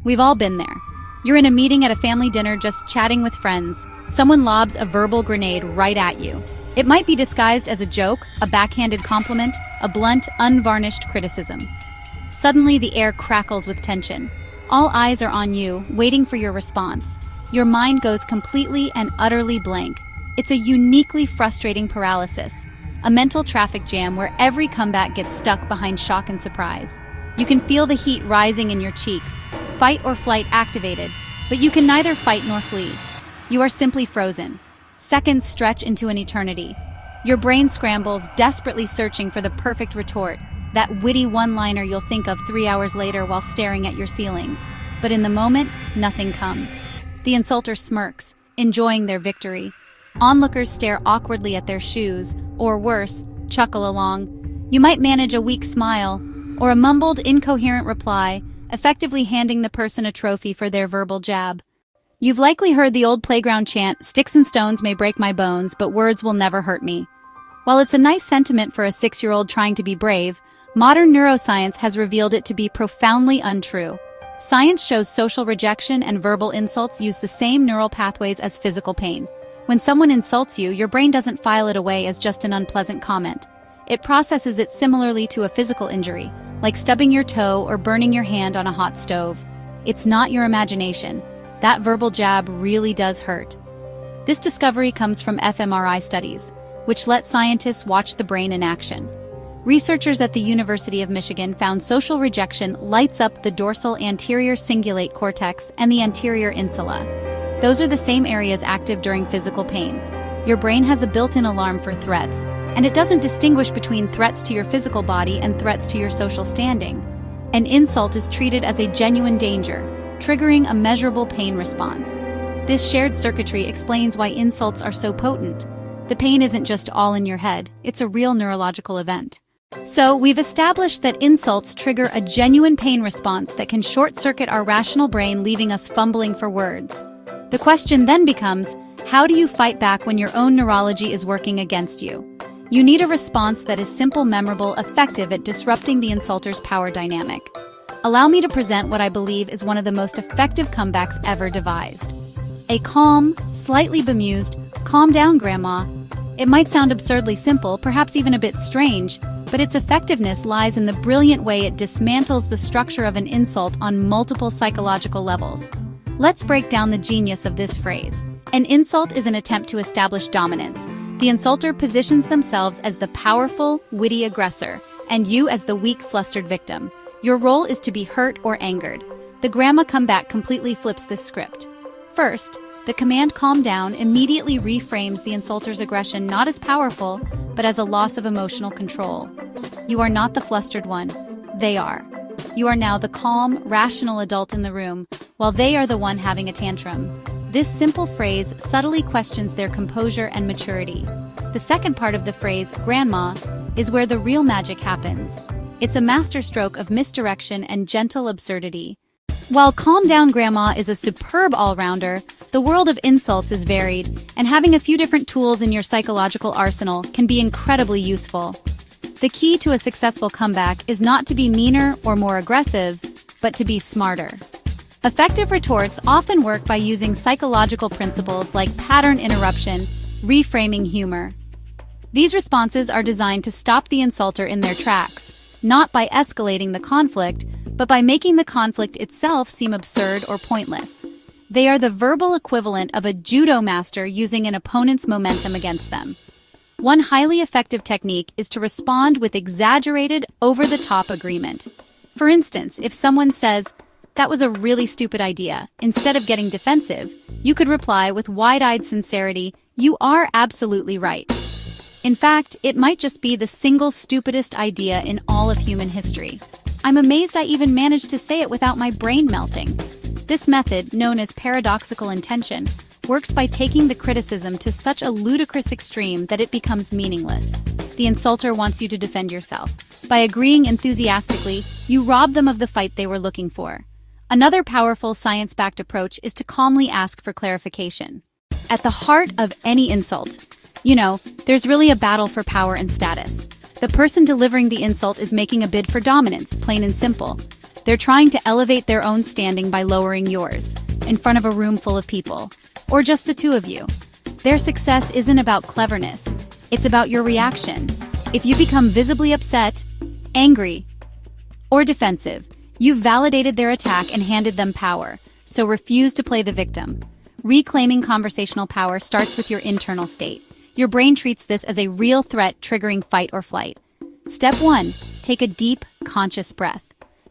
We've all been there. You're in a meeting at a family dinner just chatting with friends. Someone lobs a verbal grenade right at you. It might be disguised as a joke, a backhanded compliment, a blunt, unvarnished criticism. Suddenly, the air crackles with tension. All eyes are on you, waiting for your response. Your mind goes completely and utterly blank. It's a uniquely frustrating paralysis, a mental traffic jam where every comeback gets stuck behind shock and surprise. You can feel the heat rising in your cheeks, fight or flight activated, but you can neither fight nor flee. You are simply frozen. Seconds stretch into an eternity. Your brain scrambles, desperately searching for the perfect retort, that witty one-liner you'll think of 3 hours later while staring at your ceiling. But in the moment, nothing comes. The insulter smirks, enjoying their victory. Onlookers stare awkwardly at their shoes, or worse, chuckle along. You might manage a weak smile, or a mumbled, incoherent reply, effectively handing the person a trophy for their verbal jab. You've likely heard the old playground chant, "Sticks and stones may break my bones, but words will never hurt me." While it's a nice sentiment for a 6-year-old trying to be brave, modern neuroscience has revealed it to be profoundly untrue. Science shows social rejection and verbal insults use the same neural pathways as physical pain. When someone insults you, your brain doesn't file it away as just an unpleasant comment. It processes it similarly to a physical injury, like stubbing your toe or burning your hand on a hot stove. It's not your imagination. That verbal jab really does hurt. This discovery comes from fMRI studies, which let scientists watch the brain in action. Researchers at the University of Michigan found social rejection lights up the dorsal anterior cingulate cortex and the anterior insula. Those are the same areas active during physical pain. Your brain has a built-in alarm for threats, and it doesn't distinguish between threats to your physical body and threats to your social standing. An insult is treated as a genuine danger, triggering a measurable pain response. This shared circuitry explains why insults are so potent. The pain isn't just all in your head, it's a real neurological event. So, we've established that insults trigger a genuine pain response that can short-circuit our rational brain, leaving us fumbling for words. The question then becomes, how do you fight back when your own neurology is working against you? You need a response that is simple, memorable, effective at disrupting the insulter's power dynamic. Allow me to present what I believe is one of the most effective comebacks ever devised. A calm, slightly bemused, "Calm down, Grandma." It might sound absurdly simple, perhaps even a bit strange, but its effectiveness lies in the brilliant way it dismantles the structure of an insult on multiple psychological levels. Let's break down the genius of this phrase. An insult is an attempt to establish dominance. The insulter positions themselves as the powerful, witty aggressor, and you as the weak, flustered victim. Your role is to be hurt or angered. The grandma comeback completely flips this script. First, the command "calm down" immediately reframes the insulter's aggression not as powerful, but as a loss of emotional control. You are not the flustered one. They are. You are now the calm, rational adult in the room, while they are the one having a tantrum. This simple phrase subtly questions their composure and maturity. The second part of the phrase, "Grandma," is where the real magic happens. It's a masterstroke of misdirection and gentle absurdity. While "Calm down, Grandma" is a superb all-rounder, the world of insults is varied, and having a few different tools in your psychological arsenal can be incredibly useful. The key to a successful comeback is not to be meaner or more aggressive, but to be smarter. Effective retorts often work by using psychological principles like pattern interruption, reframing humor. These responses are designed to stop the insulter in their tracks, not by escalating the conflict, but by making the conflict itself seem absurd or pointless. They are the verbal equivalent of a judo master using an opponent's momentum against them. One highly effective technique is to respond with exaggerated, over-the-top agreement. For instance, if someone says, "That was a really stupid idea," instead of getting defensive, you could reply with wide-eyed sincerity, "You are absolutely right." In fact, it might just be the single stupidest idea in all of human history. I'm amazed I even managed to say it without my brain melting. This method, known as paradoxical intention, works by taking the criticism to such a ludicrous extreme that it becomes meaningless. The insulter wants you to defend yourself. By agreeing enthusiastically, you rob them of the fight they were looking for. Another powerful science-backed approach is to calmly ask for clarification. At the heart of any insult, there's really a battle for power and status. The person delivering the insult is making a bid for dominance, plain and simple. They're trying to elevate their own standing by lowering yours, in front of a room full of people, or just the two of you. Their success isn't about cleverness, it's about your reaction. If you become visibly upset, angry, or defensive, you've validated their attack and handed them power, so refuse to play the victim. Reclaiming conversational power starts with your internal state. Your brain treats this as a real threat triggering fight or flight. Step 1. Take a deep, conscious breath.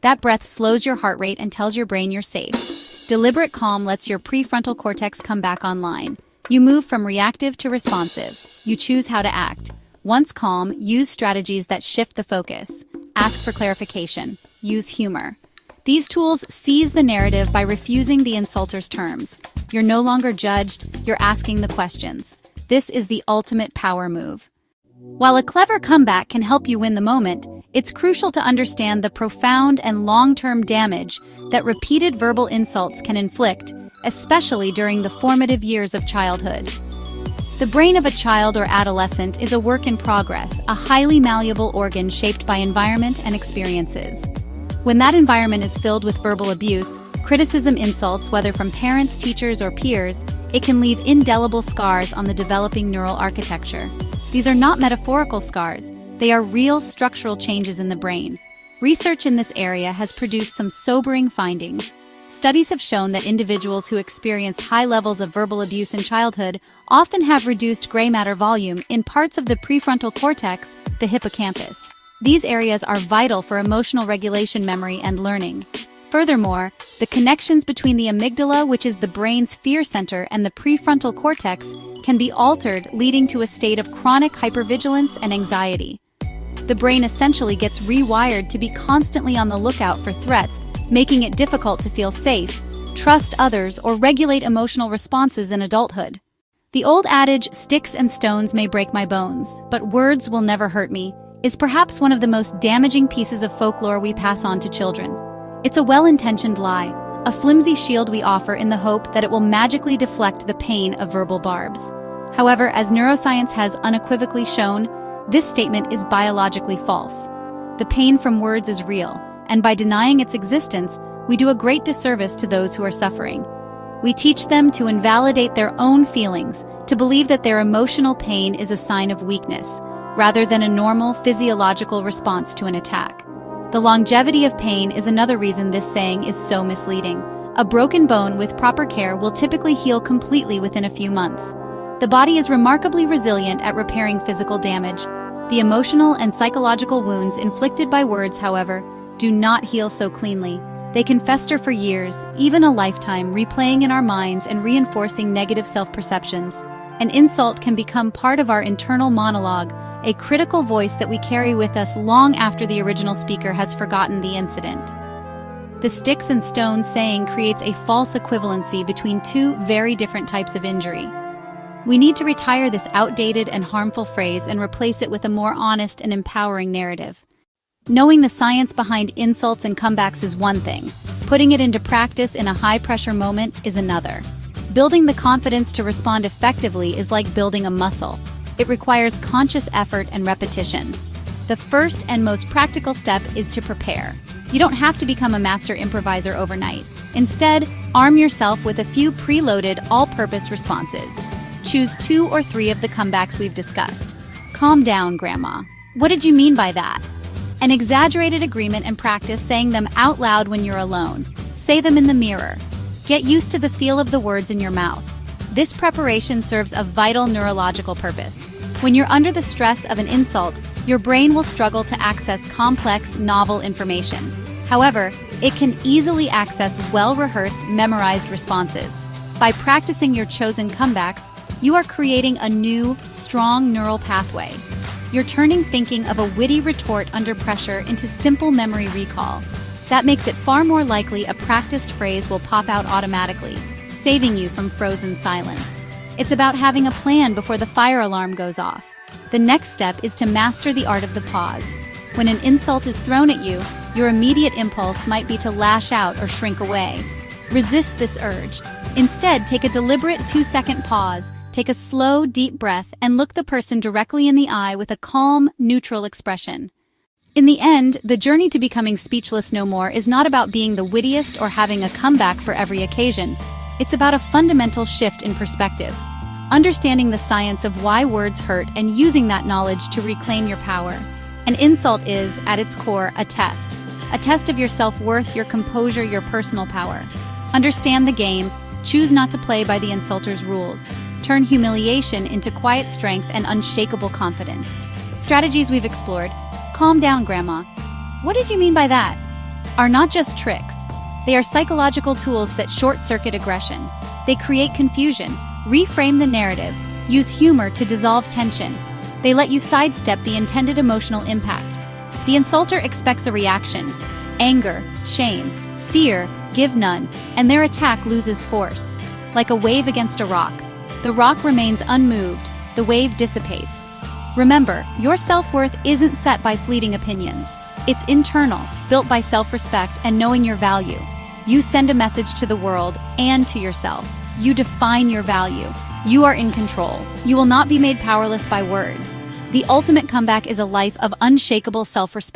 That breath slows your heart rate and tells your brain you're safe. Deliberate calm lets your prefrontal cortex come back online. You move from reactive to responsive. You choose how to act. Once calm, use strategies that shift the focus. Ask for clarification. Use humor. These tools seize the narrative by refusing the insulter's terms. You're no longer judged, you're asking the questions. This is the ultimate power move. While a clever comeback can help you win the moment, it's crucial to understand the profound and long-term damage that repeated verbal insults can inflict, especially during the formative years of childhood. The brain of a child or adolescent is a work in progress, a highly malleable organ shaped by environment and experiences. When that environment is filled with verbal abuse, criticism, insults, whether from parents, teachers, or peers, it can leave indelible scars on the developing neural architecture. These are not metaphorical scars, they are real structural changes in the brain. Research in this area has produced some sobering findings. Studies have shown that individuals who experience high levels of verbal abuse in childhood often have reduced gray matter volume in parts of the prefrontal cortex, the hippocampus. These areas are vital for emotional regulation, memory, and learning. Furthermore, the connections between the amygdala, which is the brain's fear center, and the prefrontal cortex can be altered, leading to a state of chronic hypervigilance and anxiety. The brain essentially gets rewired to be constantly on the lookout for threats, making it difficult to feel safe, trust others, or regulate emotional responses in adulthood. The old adage, "Sticks and stones may break my bones, but words will never hurt me," is perhaps one of the most damaging pieces of folklore we pass on to children. It's a well-intentioned lie, a flimsy shield we offer in the hope that it will magically deflect the pain of verbal barbs. However, as neuroscience has unequivocally shown, this statement is biologically false. The pain from words is real, and by denying its existence, we do a great disservice to those who are suffering. We teach them to invalidate their own feelings, to believe that their emotional pain is a sign of weakness, rather than a normal physiological response to an attack. The longevity of pain is another reason this saying is so misleading. A broken bone with proper care will typically heal completely within a few months. The body is remarkably resilient at repairing physical damage. The emotional and psychological wounds inflicted by words, however, do not heal so cleanly. They can fester for years, even a lifetime, replaying in our minds and reinforcing negative self-perceptions. An insult can become part of our internal monologue, a critical voice that we carry with us long after the original speaker has forgotten the incident. The sticks and stones saying creates a false equivalency between two very different types of injury. We need to retire this outdated and harmful phrase and replace it with a more honest and empowering narrative. Knowing the science behind insults and comebacks is one thing. Putting it into practice in a high-pressure moment is another. Building the confidence to respond effectively is like building a muscle. It requires conscious effort and repetition. The first and most practical step is to prepare. You don't have to become a master improviser overnight. Instead, arm yourself with a few preloaded, all-purpose responses. Choose 2 or 3 of the comebacks we've discussed. Calm down, Grandma. What did you mean by that? An exaggerated agreement, and practice saying them out loud when you're alone. Say them in the mirror. Get used to the feel of the words in your mouth. This preparation serves a vital neurological purpose. When you're under the stress of an insult, your brain will struggle to access complex, novel information. However, it can easily access well-rehearsed, memorized responses. By practicing your chosen comebacks, you are creating a new, strong neural pathway. You're turning thinking of a witty retort under pressure into simple memory recall. That makes it far more likely a practiced phrase will pop out automatically, saving you from frozen silence. It's about having a plan before the fire alarm goes off. The next step is to master the art of the pause. When an insult is thrown at you, your immediate impulse might be to lash out or shrink away. Resist this urge. Instead, take a deliberate 2-second pause, take a slow, deep breath, and look the person directly in the eye with a calm, neutral expression. In the end, the journey to becoming speechless no more is not about being the wittiest or having a comeback for every occasion. It's about a fundamental shift in perspective. Understanding the science of why words hurt and using that knowledge to reclaim your power. An insult is, at its core, a test of your self-worth, your composure, your personal power. Understand the game, choose not to play by the insulter's rules. Turn humiliation into quiet strength and unshakable confidence. Strategies we've explored. Calm down, Grandma. What did you mean by that? Are not just tricks. They are psychological tools that short-circuit aggression. They create confusion, reframe the narrative, use humor to dissolve tension. They let you sidestep the intended emotional impact. The insulter expects a reaction. Anger, shame, fear, give none, and their attack loses force. Like a wave against a rock. The rock remains unmoved, the wave dissipates. Remember, your self-worth isn't set by fleeting opinions. It's internal, built by self-respect and knowing your value. You send a message to the world and to yourself. You define your value. You are in control. You will not be made powerless by words. The ultimate comeback is a life of unshakable self-respect.